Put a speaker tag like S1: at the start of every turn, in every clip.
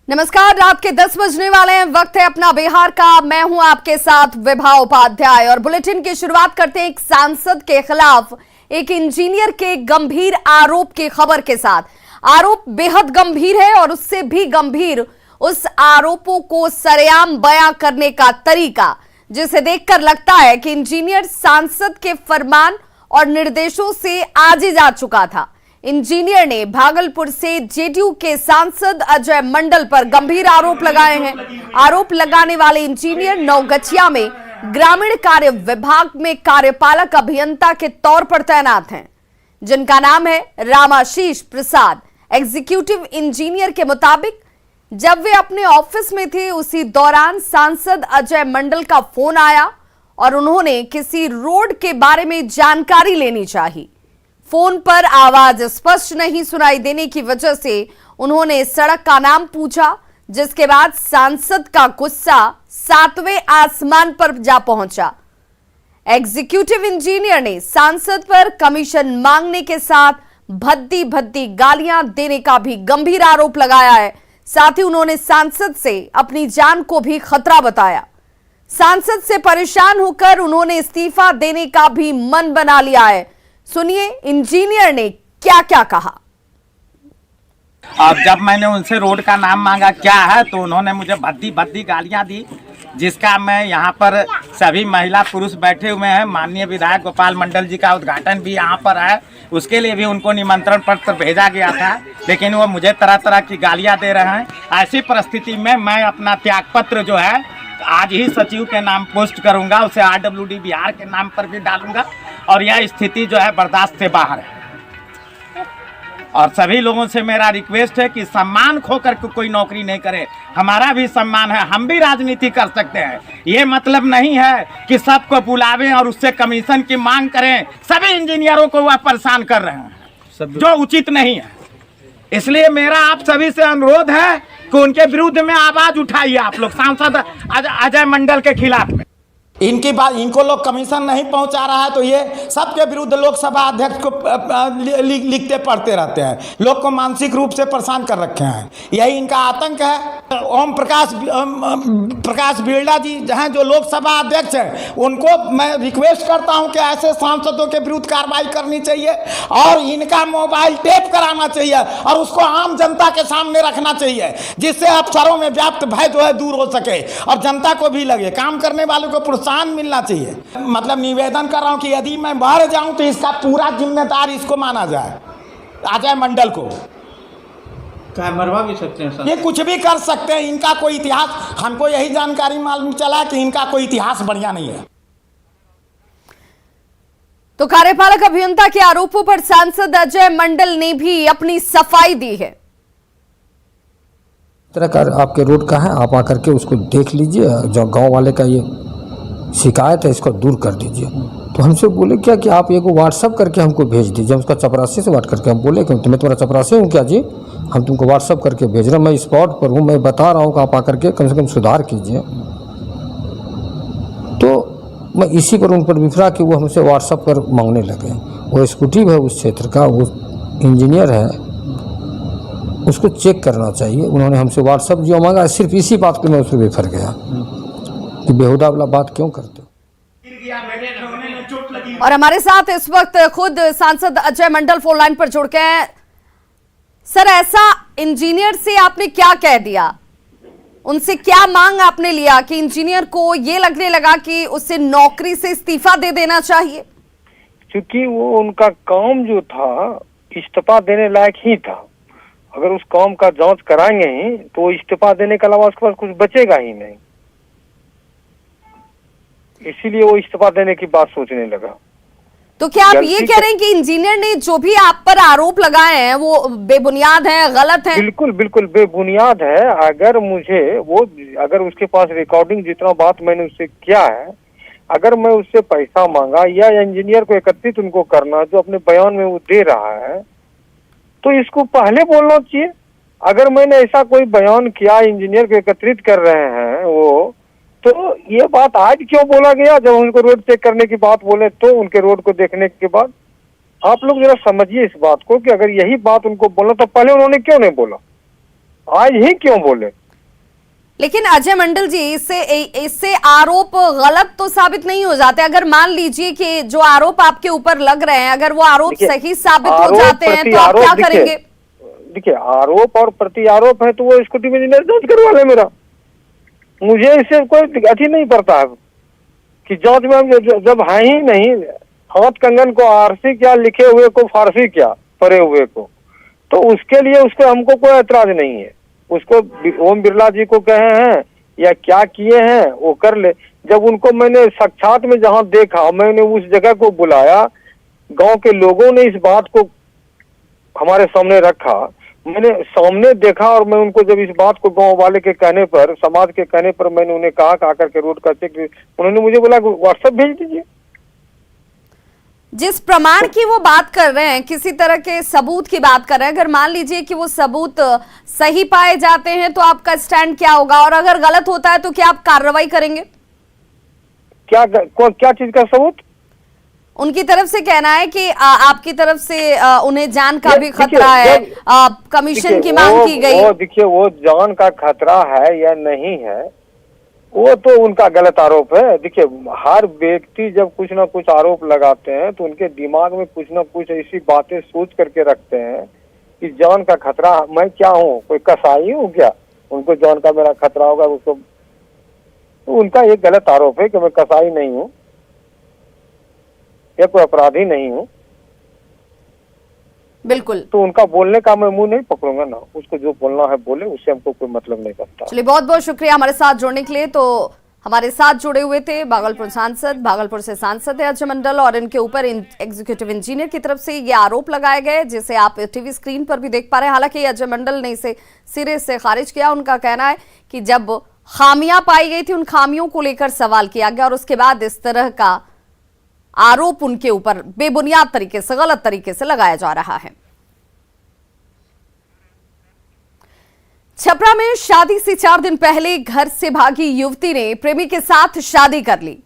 S1: नमस्कार, रात के 10 बजने वाले हैं। वक्त है अपना बिहार का। मैं हूं आपके साथ विभा उपाध्याय और बुलेटिन की शुरुआत करते हैं एक सांसद के खिलाफ एक इंजीनियर के गंभीर आरोप की खबर के साथ। आरोप बेहद गंभीर है और उससे भी गंभीर उस आरोपों को सरेआम बयां करने का तरीका, जिसे देखकर लगता है कि इंजीनियर सांसद के फरमान और निर्देशों से आजी जा चुका था। इंजीनियर ने भागलपुर से जेडीयू के सांसद अजय मंडल पर गंभीर आरोप लगाए हैं। आरोप लगाने वाले इंजीनियर नवगछिया में ग्रामीण कार्य विभाग में कार्यपालक अभियंता के तौर पर तैनात हैं, जिनका नाम है रामाशीष प्रसाद। एग्जीक्यूटिव इंजीनियर के मुताबिक जब वे अपने ऑफिस में थे, उसी दौरान सांसद अजय मंडल का फोन आया और उन्होंने किसी रोड के बारे में जानकारी लेनी चाहिए। फोन पर आवाज स्पष्ट नहीं सुनाई देने की वजह से उन्होंने सड़क का नाम पूछा, जिसके बाद सांसद का गुस्सा 7वें आसमान पर जा पहुंचा। एग्जीक्यूटिव इंजीनियर ने सांसद पर कमीशन मांगने के साथ भद्दी भद्दी गालियां देने का भी गंभीर आरोप लगाया है। साथ ही उन्होंने सांसद से अपनी जान को भी खतरा बताया। सांसद से परेशान होकर उन्होंने इस्तीफा देने का भी मन बना लिया है। सुनिए इंजीनियर ने क्या क्या कहा।
S2: अब जब मैंने उनसे रोड का नाम मांगा क्या है, तो उन्होंने मुझे भद्दी भद्दी गालियां दी, जिसका मैं यहाँ पर सभी महिला पुरुष बैठे हुए हैं। माननीय विधायक गोपाल मंडल जी का उद्घाटन भी यहाँ पर है, उसके लिए भी उनको निमंत्रण पत्र भेजा गया था, लेकिन वो मुझे तरह तरह की गालियां दे रहे हैं। ऐसी परिस्थिति में मैं अपना त्यागपत्र जो है आज ही सचिव के नाम पोस्ट करूंगा, उसे आरडब्ल्यूडी बिहार के नाम पर भी डालूंगा और यह स्थिति जो है बर्दाश्त से बाहर है। और सभी लोगों से मेरा रिक्वेस्ट है कि सम्मान खोकर के कोई नौकरी नहीं करे। हमारा भी सम्मान है, हम भी राजनीति कर सकते हैं। ये मतलब नहीं है कि सबको बुलावें और उससे कमीशन की मांग करें। सभी इंजीनियरों को वह परेशान कर रहे हैं, जो उचित नहीं है। इसलिए मेरा आप सभी से अनुरोध है कि उनके विरुद्ध में आवाज उठाइए आप लोग, सांसद अजय मंडल के खिलाफ में।
S3: इनकी बात, इनको लोग कमीशन नहीं पहुंचा रहा है, तो ये सबके विरुद्ध लोकसभा अध्यक्ष को लिखते पढ़ते रहते हैं। लोग को मानसिक रूप से परेशान कर रखे हैं, यही इनका आतंक है। ओम प्रकाश बिरला जी हैं, जो लोकसभा अध्यक्ष हैं, उनको मैं रिक्वेस्ट करता हूं कि ऐसे सांसदों के विरुद्ध कार्रवाई करनी चाहिए और इनका मोबाइल टेप कराना चाहिए और उसको आम जनता के सामने रखना चाहिए, जिससे अफसरों में व्याप्त भय जो है दूर हो सके और जनता को भी लगे। काम करने वालों को प्रोत्साहन मिलना चाहिए। मतलब निवेदन कर रहा हूं कि यदि मैं बाहर जाऊं तो इसका पूरा जिम्मेदार इसको माना जाए, अजय मंडल को।
S4: क्या मरवा भी सकते हैं सर?
S3: ये कुछ भी कर सकते हैं। इनका कोई इतिहास, हमको यही जानकारी मालूम चला कि इनका कोई इतिहास बढ़िया नहीं है।
S1: तो कार्यपालक अभियंता के आरोपों पर सांसद अजय मंडल ने भी अपनी सफाई दी है।
S5: तरह का आपके रोड का है, आप आकर के उसको देख लीजिए। जो गांव वाले का ये शिकायत है, इसको दूर कर दीजिए। तो हमसे बोले क्या कि आप एक व्हाट्सअप करके हमको भेज दीजिए। उसका चपरासी से बात करके हम बोले कि मैं तुम्हारा चपरासी हूँ क्या जी, हम तुमको व्हाट्सअप करके भेज रहे हैं। मैं स्पॉट पर हूँ, मैं बता रहा हूँ कि आप आकर के कम से कम सुधार कीजिए। तो मैं इसी पर उन पर विफरा कि वो हमसे व्हाट्सअप पर मांगने लगे। वो एग्जीक्यूटिव है उस क्षेत्र का, वो इंजीनियर है, उसको चेक करना चाहिए। उन्होंने हमसे व्हाट्सअप जो मांगा, सिर्फ इसी बात पे मैं उस पर बेफर गया कि बेहुदा वाला बात क्यों करते हो।
S1: और हमारे साथ इस वक्त खुद सांसद अजय मंडल फोन लाइन पर जुड़ गए हैं। सर, ऐसा इंजीनियर से आपने क्या कह दिया, उनसे क्या मांग आपने लिया कि इंजीनियर को ये लगने लगा कि उसे नौकरी से इस्तीफा दे देना चाहिए?
S6: क्योंकि वो उनका काम जो था इस्तीफा देने लायक ही था। अगर उस काम का जांच कराएंगे ही तो इस्तीफा देने के अलावा उसके पास कुछ बचेगा ही नहीं। इसीलिए वो इस्तीफा देने की बात सोचने लगा।
S1: तो क्या आप ये कह रहे हैं कि इंजीनियर ने जो भी आप पर आरोप लगाए हैं वो बेबुनियाद हैं, गलत हैं?
S6: बिल्कुल बिल्कुल बेबुनियाद है। अगर उसके पास रिकॉर्डिंग जितना बात मैंने उससे किया है, अगर मैं उससे पैसा मांगा या इंजीनियर को एकत्रित उनको करना जो अपने बयान में वो दे रहा है, तो इसको पहले बोलना चाहिए। अगर मैंने ऐसा कोई बयान किया, इंजीनियर को एकत्रित कर रहे हैं वो, तो ये बात आज क्यों बोला गया? जब उनको रोड चेक करने की बात बोले तो उनके रोड को देखने के बाद आप लोग जरा समझिए इस बात को कि अगर यही बात उनको बोला तो पहले उन्होंने क्यों नहीं बोला? आज ही क्यों बोले?
S1: लेकिन अजय मंडल जी, इससे आरोप गलत तो साबित नहीं हो जाते? अगर मान लीजिए कि जो आरोप आपके ऊपर लग रहे हैं, अगर वो आरोप सही साबित हो जाते हैं तो आप क्या करेंगे?
S6: देखिए, आरोप और प्रति आरोप है तो वो स्कूटी इंजीनियर जांच करवा ले मेरा। मुझे इससे कोई अथी नहीं पड़ता है कि जांच में जब है ही नहीं, हाथ कंगन को आरसी क्या, लिखे हुए को फारसी क्या, पढ़े हुए को, तो उसके लिए उसको हमको कोई ऐतराज नहीं है। उसको ओम बिरला जी को कहे हैं या क्या किए हैं वो कर ले। जब उनको मैंने साक्षात में जहां देखा, मैंने उस जगह को बुलाया, गांव के लोगों ने इस बात को हमारे सामने रखा, मैंने सामने देखा, और मैं उनको जब इस बात को गांव वाले के कहने पर, समाज के कहने पर मैंने उन्हें कहा आकर के रोड का चेक, उन्होंने मुझे बोला व्हाट्सएप भेज दीजिए।
S1: जिस प्रमाण की वो बात कर रहे हैं, किसी तरह के सबूत की बात कर रहे हैं, अगर मान लीजिए कि वो सबूत सही पाए जाते हैं तो आपका स्टैंड क्या होगा, और अगर गलत होता है तो क्या आप कार्रवाई करेंगे?
S6: क्या चीज का सबूत?
S1: उनकी तरफ से कहना है कि आपकी तरफ से उन्हें जान का भी खतरा है, कमीशन की मांग की गई।
S6: देखिए, वो जान का खतरा है या नहीं है, वो तो उनका गलत आरोप है। देखिए, हर व्यक्ति जब कुछ ना कुछ आरोप लगाते हैं तो उनके दिमाग में कुछ ना कुछ ऐसी बातें सोच करके रखते हैं कि जान का खतरा। मैं क्या हूँ, कोई कसाई हूँ क्या उनको जान का मेरा खतरा होगा? उसको तो उनका एक गलत आरोप है कि मैं कसाई नहीं हूँ या कोई अपराधी नहीं हूँ।
S1: बिल्कुल,
S6: तो उनका बोलने का मैं मुंह नहीं पकड़ूंगा ना, उसको जो बोलना है बोले, उससे हमको कोई मतलब नहीं बनता।
S1: चलिए, बहुत बहुत शुक्रिया हमारे साथ जुड़ने के लिए। तो हमारे साथ जुड़े हुए थे भागलपुर से सांसद है अजय मंडल, और इनके ऊपर एग्जीक्यूटिव इंजीनियर की तरफ से ये आरोप लगाए गए, जिसे आप टीवी स्क्रीन पर भी देख पा रहे हैं। हालांकि अजय मंडल ने इसे सिरे से खारिज किया। उनका कहना है कि जब खामियां पाई गई थी, उन खामियों को लेकर सवाल किया गया, और उसके बाद इस तरह का आरोप उनके ऊपर बेबुनियाद तरीके से, गलत तरीके से लगाया जा रहा है। छपरा में शादी से 4 दिन पहले घर से भागी युवती ने प्रेमी के साथ शादी कर ली।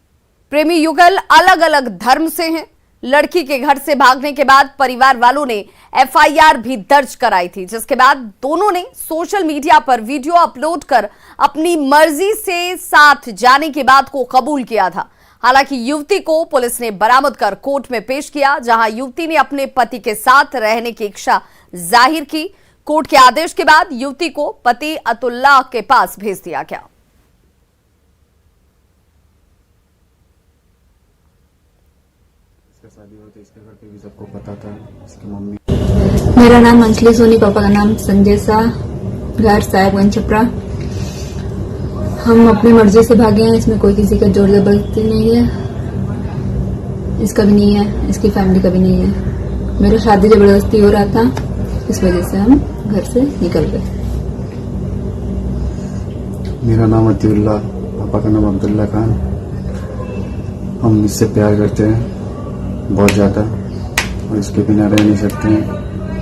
S1: प्रेमी युगल अलग अलग धर्म से हैं। लड़की के घर से भागने के बाद परिवार वालों ने एफआईआर भी दर्ज कराई थी, जिसके बाद दोनों ने सोशल मीडिया पर वीडियो अपलोड कर अपनी मर्जी से साथ जाने की बात को कबूल किया था। हालांकि युवती को पुलिस ने बरामद कर कोर्ट में पेश किया, जहां युवती ने अपने पति के साथ रहने की इच्छा जाहिर की। कोर्ट के आदेश के बाद युवती को पति अतुल्लाह के पास भेज दिया गया।
S7: इसका शादी होते इसके घर पे भी सबको पता था, इसकी मम्मी।
S8: मेरा नाम अंजलि सोनी, पापा का नाम संजय शाह, घर साहेबगंज छपरा। हम अपनी मर्जी से भागे हैं, इसमें कोई किसी का जोर जबरदस्ती नहीं है, इसका भी नहीं है, इसकी फैमिली का भी नहीं है। मेरा शादी जबरदस्ती हो रहा था, इस वजह से हम घर से निकल गए।
S7: मेरा नाम अतीउल्लाह, पापा का नाम अब्दुल्ला खान। हम इससे प्यार करते हैं बहुत ज़्यादा, और इसके बिना रह नहीं सकते हैं।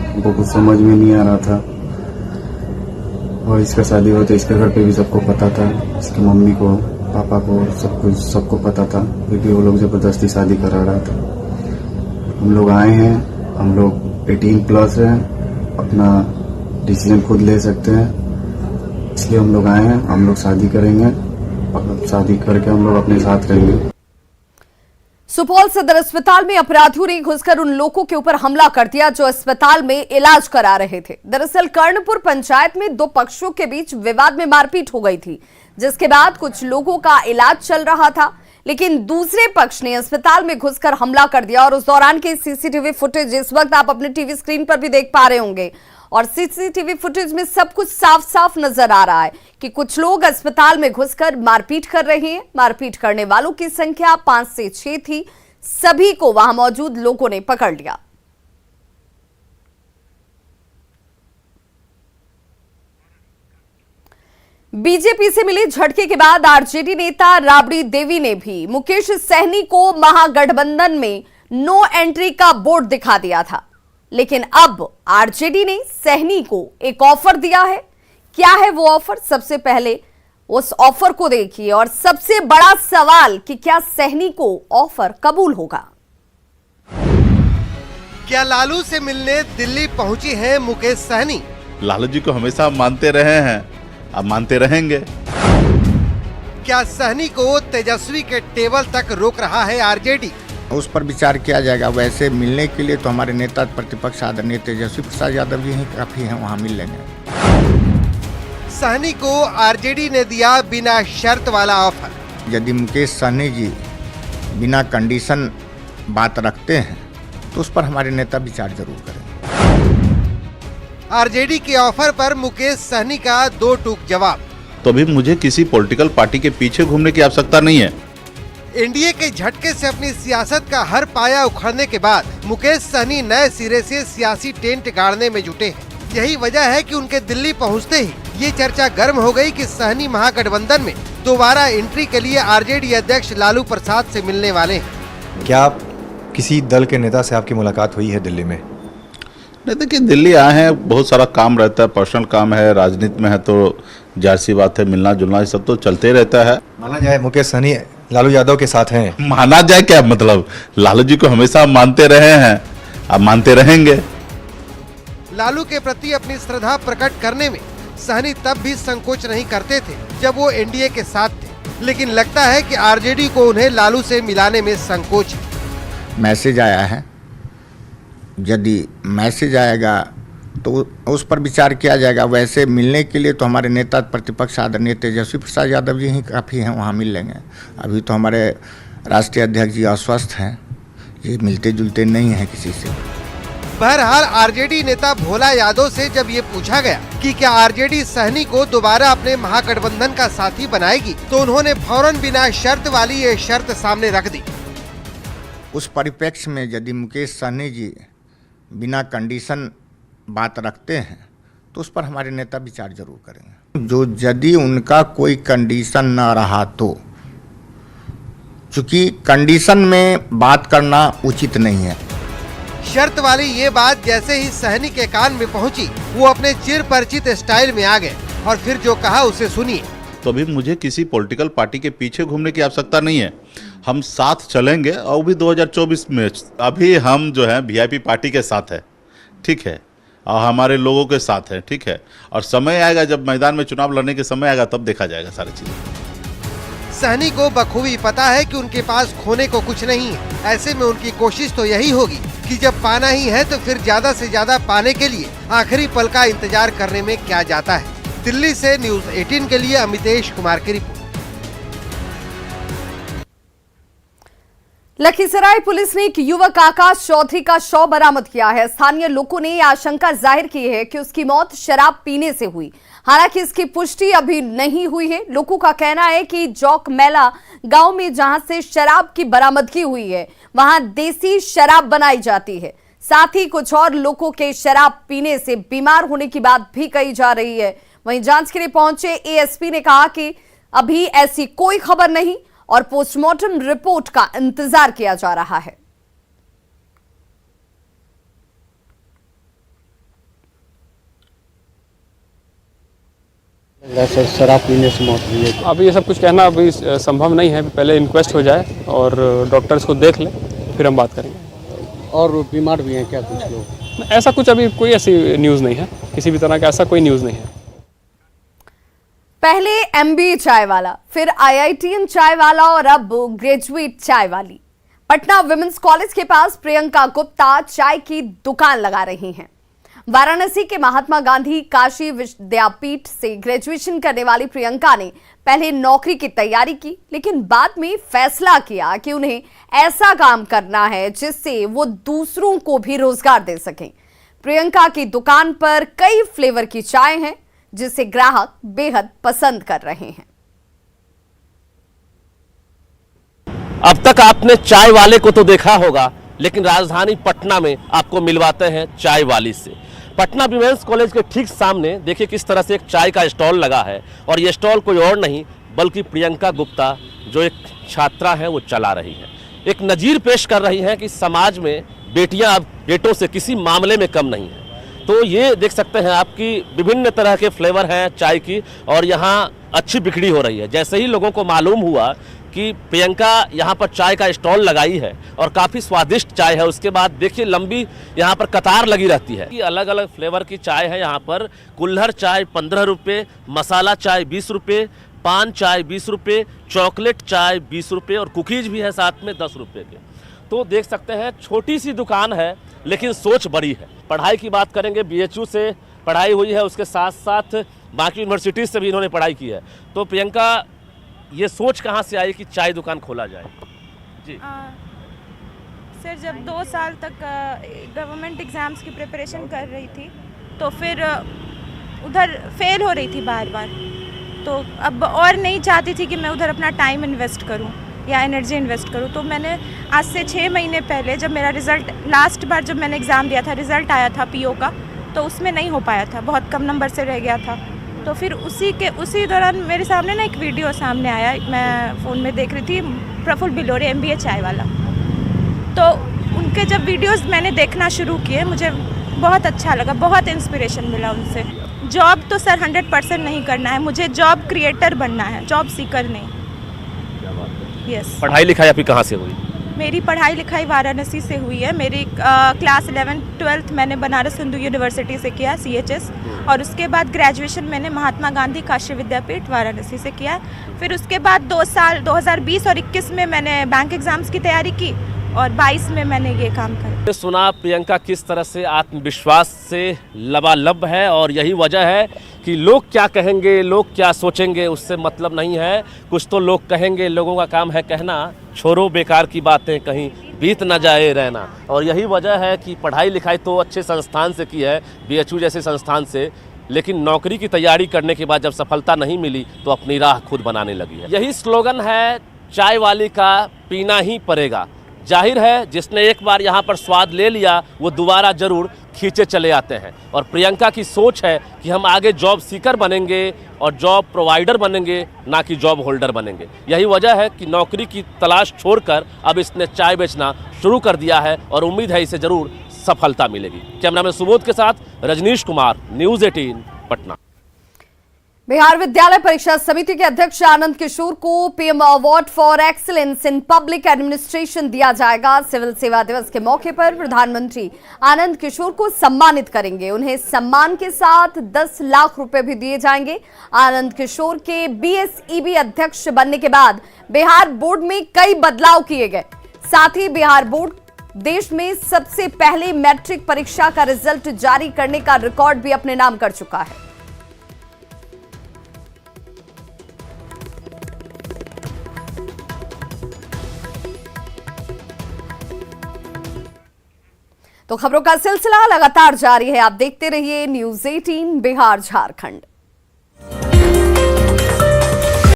S7: हमको कुछ समझ में नहीं आ रहा था, और इसका शादी होते इसके घर पे भी सबको पता था, इसकी मम्मी को, पापा को, सबको पता था, फिर भी वो लोग जबरदस्ती शादी करा रहा था। हम लोग आए हैं, हम लोग 18+ हैं, अपना डिसीजन खुद ले सकते हैं, इसलिए हम लोग आए हैं। हम लोग शादी करेंगे, और शादी करके हम लोग अपने साथ रहेंगे।
S1: सुपौल सदर अस्पताल में अपराधियों ने घुसकर उन लोगों के ऊपर हमला कर दिया जो अस्पताल में इलाज करा रहे थे। दरअसल कर्णपुर पंचायत में 2 पक्षों के बीच विवाद में मारपीट हो गई थी, जिसके बाद कुछ लोगों का इलाज चल रहा था, लेकिन दूसरे पक्ष ने अस्पताल में घुसकर हमला कर दिया। और उस दौरान के सीसीटीवी फुटेज इस वक्त आप अपने टीवी स्क्रीन पर भी देख पा रहे होंगे, और सीसीटीवी फुटेज में सब कुछ साफ साफ नजर आ रहा है कि कुछ लोग अस्पताल में घुसकर मारपीट कर रहे हैं। मारपीट करने वालों की संख्या 5 से 6 थी। सभी को वहां मौजूद लोगों ने पकड़ लिया। बीजेपी से मिले झटके के बाद आरजेडी नेता राबड़ी देवी ने भी मुकेश सहनी को महागठबंधन में नो एंट्री का बोर्ड दिखा दिया था, लेकिन अब आरजेडी ने सहनी को एक ऑफर दिया है। क्या है वो ऑफर, सबसे पहले उस ऑफर को देखिए, और सबसे बड़ा सवाल कि क्या सहनी को ऑफर कबूल होगा।
S9: क्या लालू से मिलने दिल्ली पहुंची हैं मुकेश सहनी? लालू जी को हमेशा मानते रहे हैं, अब मानते रहेंगे।
S10: क्या सहनी को तेजस्वी के टेबल तक रोक रहा है आरजेडी?
S3: उस पर विचार किया जाएगा। वैसे मिलने के लिए तो हमारे नेता प्रतिपक्ष आदरणीय तेजस्वी प्रसाद यादव जी ही काफ़ी हैं, वहाँ मिल लेंगे।
S10: सहनी को आरजेडी ने दिया बिना शर्त वाला ऑफर।
S3: यदि मुकेश सहनी जी बिना कंडीशन बात रखते हैं तो उस पर हमारे नेता विचार जरूर करेंगे।
S10: आरजेडी के ऑफर पर मुकेश सहनी का दो टूक जवाब।
S9: तो अभी मुझे किसी पॉलिटिकल पार्टी के पीछे घूमने की आवश्यकता नहीं है।
S10: एनडीए के झटके से अपनी सियासत का हर पाया उखड़ने के बाद मुकेश सहनी नए सिरे से सियासी टेंट गाड़ने में जुटे हैं। यही वजह है कि उनके दिल्ली पहुंचते ही ये चर्चा गर्म हो गई कि सहनी महागठबंधन में दोबारा एंट्री के लिए आरजेडी अध्यक्ष लालू प्रसाद से मिलने वाले हैं।
S11: क्या आप किसी दल के नेता से आपकी मुलाकात हुई है दिल्ली में?
S9: नहीं, देखिए दिल्ली आए हैं, बहुत सारा काम रहता है, पर्सनल काम है, राजनीति में है तो जाहिर सी बात है मिलना जुलना ये सब तो चलते रहता है।
S11: माना जाए मुकेश सहनी लालू यादव के साथ हैं।
S9: माना जाए क्या मतलब, लालू जी को हमेशा मानते रहे हैं, अब मानते रहेंगे।
S10: लालू के प्रति अपनी श्रद्धा प्रकट करने में सहनी तब भी संकोच नहीं करते थे जब वो एनडीए के साथ थे, लेकिन लगता है कि आरजेडी को उन्हें लालू से मिलाने में संकोच है।
S3: मैसेज आया है, यदि मैसेज आएगा तो उस पर विचार किया जाएगा। वैसे मिलने के लिए तो हमारे नेता प्रतिपक्ष आदरणीय तेजस्वी प्रसाद यादव जी ही काफ़ी हैं, वहाँ मिल लेंगे। अभी तो हमारे राष्ट्रीय अध्यक्ष जी अस्वस्थ हैं, ये मिलते जुलते नहीं हैं किसी से।
S10: बहरहाल आरजेडी नेता भोला यादव से जब ये पूछा गया कि क्या आरजेडी सहनी को दोबारा अपने महागठबंधन का साथी बनाएगी, तो उन्होंने फौरन बिना शर्त वाली ये शर्त सामने रख दी।
S3: उस परिप्रेक्ष्य में यदि मुकेश सहनी जी बिना कंडीशन बात रखते हैं तो उस पर हमारे नेता विचार जरूर करेंगे। जो यदि उनका कोई कंडीशन ना रहा तो, चूंकि कंडीशन में बात करना उचित नहीं है।
S10: शर्त वाली ये बात जैसे ही सहनी के कान में पहुंची, वो अपने चिर परिचित स्टाइल में आ गए और फिर जो कहा उसे सुनिए।
S9: तो अभी मुझे किसी पॉलिटिकल पार्टी के पीछे घूमने की आवश्यकता नहीं है, हम साथ चलेंगे और भी 2024 में। अभी हम जो है वीआईपी पार्टी के साथ है, ठीक है, और हमारे लोगों के साथ है, ठीक है, और समय आएगा जब मैदान में चुनाव लड़ने के समय आएगा तब देखा जाएगा सारी चीजें।
S10: सहनी को बखूबी पता है कि उनके पास खोने को कुछ नहीं है। ऐसे में उनकी कोशिश तो यही होगी कि जब पाना ही है तो फिर ज्यादा से ज्यादा पाने के लिए आखिरी पल का इंतजार करने में क्या जाता है। दिल्ली से न्यूज़ 18 के लिए अमितेश कुमार की रिपोर्ट।
S1: लखीसराय पुलिस ने एक युवक आकाश चौधरी का शव बरामद किया है। स्थानीय लोगों ने आशंका जाहिर की है कि उसकी मौत शराब पीने से हुई। हालांकि इसकी पुष्टि अभी नहीं हुई है। लोगों का कहना है कि जौक मेला गांव में जहां से शराब की बरामदगी हुई है, वहां देसी शराब बनाई जाती है। साथ ही कुछ और लोगों के शराब पीने से बीमार होने की बात भी कही जा रही है। वहीं जांच के लिए पहुंचे एएसपी ने कहा कि अभी ऐसी कोई खबर नहीं और पोस्टमार्टम रिपोर्ट का इंतजार किया जा रहा है।
S12: शराब पीने से मौत हुई है। अभी ये सब कुछ कहना अभी संभव नहीं है, पहले इंक्वेस्ट हो जाए और डॉक्टर्स को देख लें, फिर हम बात करेंगे। और बीमार भी हैं क्या कुछ लोग? ऐसा कुछ अभी कोई ऐसी न्यूज़ नहीं है, किसी भी तरह का ऐसा कोई न्यूज़ नहीं है।
S1: पहले एमबीए चाय वाला, फिर आईआईटीएन चाय वाला और अब ग्रेजुएट चाय वाली। पटना विमेंस कॉलेज के पास प्रियंका गुप्ता चाय की दुकान लगा रही हैं। वाराणसी के महात्मा गांधी काशी विद्यापीठ से ग्रेजुएशन करने वाली प्रियंका ने पहले नौकरी की तैयारी की, लेकिन बाद में फैसला किया कि उन्हें ऐसा काम करना है जिससे वो दूसरों को भी रोजगार दे सकें। प्रियंका की दुकान पर कई फ्लेवर की चाय हैं जिसे ग्राहक बेहद पसंद कर रहे हैं।
S13: अब तक आपने चाय वाले को तो देखा होगा, लेकिन राजधानी पटना में आपको मिलवाते हैं चाय वाली से। पटना विमेंस कॉलेज के ठीक सामने देखिए किस तरह से एक चाय का स्टॉल लगा है, और ये स्टॉल कोई और नहीं बल्कि प्रियंका गुप्ता जो एक छात्रा है वो चला रही है। एक नजीर पेश कर रही हैं कि समाज में बेटियां अब बेटों से किसी मामले में कम नहीं है। तो ये देख सकते हैं आपकी विभिन्न तरह के फ्लेवर हैं चाय की, और यहाँ अच्छी बिक्री हो रही है। जैसे ही लोगों को मालूम हुआ कि प्रियंका यहाँ पर चाय का स्टॉल लगाई है और काफ़ी स्वादिष्ट चाय है, उसके बाद देखिए लंबी यहाँ पर कतार लगी रहती है। अलग अलग फ्लेवर की चाय है यहाँ पर। कुल्हड़ चाय 15 रुपये, मसाला चाय 20 रुपये, पान चाय 20 रुपये, चॉकलेट चाय 20 रुपये और कुकीज़ भी है साथ में 10 रुपये के। तो देख सकते हैं छोटी सी दुकान है लेकिन सोच बड़ी है। पढ़ाई की बात करेंगे, BHU से पढ़ाई हुई है, उसके साथ साथ बाकी यूनिवर्सिटीज़ से भी इन्होंने पढ़ाई की है। तो प्रियंका, ये सोच कहाँ से आई कि चाय दुकान खोला जाए? जी
S14: सर, जब 2 साल तक गवर्नमेंट एग्ज़ाम्स की प्रिपरेशन कर रही थी तो फिर उधर फेल हो रही थी बार बार, तो अब और नहीं चाहती थी कि मैं उधर अपना टाइम इन्वेस्ट करूं या एनर्जी इन्वेस्ट करूं। तो मैंने आज से 6 महीने पहले, जब मेरा रिज़ल्ट लास्ट बार जब मैंने एग्ज़ाम दिया था, रिज़ल्ट आया था PO का, तो उसमें नहीं हो पाया था, बहुत कम नंबर से रह गया था। तो फिर उसी दौरान मेरे सामने ना एक वीडियो सामने आया, मैं फ़ोन में देख रही थी, प्रफुल्ल बिलोरे MBA चाय वाला। तो उनके जब वीडियोस मैंने देखना शुरू किए, मुझे बहुत अच्छा लगा, बहुत इंस्पिरेशन मिला उनसे। जॉब तो सर 100% नहीं करना है, मुझे जॉब क्रिएटर बनना है, जॉब सीकर नहीं। यस।
S13: पढ़ाई लिखाई आपकी कहाँ से हुई?
S14: मेरी पढ़ाई लिखाई वाराणसी से हुई है। मेरी क्लास 11th-12th मैंने बनारस हिंदू यूनिवर्सिटी से किया, CHS, और उसके बाद ग्रेजुएशन मैंने महात्मा गांधी काशी विद्यापीठ वाराणसी से किया। फिर उसके बाद 2 साल 2020 और 21 में मैंने बैंक एग्ज़ाम्स की तैयारी की और 22 में मैंने ये काम करा।
S13: सुना प्रियंका किस तरह से आत्मविश्वास से लबालब है, और यही वजह है कि लोग क्या कहेंगे, लोग क्या सोचेंगे, उससे मतलब नहीं है। कुछ तो लोग कहेंगे, लोगों का काम है कहना, छोड़ो बेकार की बातें, कहीं बीत ना जाए रहना। और यही वजह है कि पढ़ाई लिखाई तो अच्छे संस्थान से की है, BHU जैसे संस्थान से, लेकिन नौकरी की तैयारी करने के बाद जब सफलता नहीं मिली तो अपनी राह खुद बनाने लगी है। यही स्लोगन है चाय वाली का, पीना ही पड़ेगा। जाहिर है जिसने एक बार यहाँ पर स्वाद ले लिया वो दोबारा जरूर खींचे चले आते हैं। और प्रियंका की सोच है कि हम आगे जॉब सीकर बनेंगे और जॉब प्रोवाइडर बनेंगे, ना कि जॉब होल्डर बनेंगे। यही वजह है कि नौकरी की तलाश छोड़कर अब इसने चाय बेचना शुरू कर दिया है और उम्मीद है इसे जरूर सफलता मिलेगी। कैमरामैन सुबोध के साथ रजनीश कुमार, न्यूज़ 18 पटना।
S1: बिहार विद्यालय परीक्षा समिति के अध्यक्ष आनंद किशोर को PM award for excellence in public administration दिया जाएगा। सिविल सेवा दिवस के मौके पर प्रधानमंत्री आनंद किशोर को सम्मानित करेंगे। उन्हें सम्मान के साथ 10 लाख रुपए भी दिए जाएंगे। आनंद किशोर के BSEB अध्यक्ष बनने के बाद बिहार बोर्ड में कई बदलाव किए गए। साथ ही बिहार बोर्ड देश में सबसे पहले मैट्रिक परीक्षा का रिजल्ट जारी करने का रिकॉर्ड भी अपने नाम कर चुका है। तो खबरों का सिलसिला लगातार जारी है। आप देखते रहिए न्यूज़ 18 बिहार झारखंड।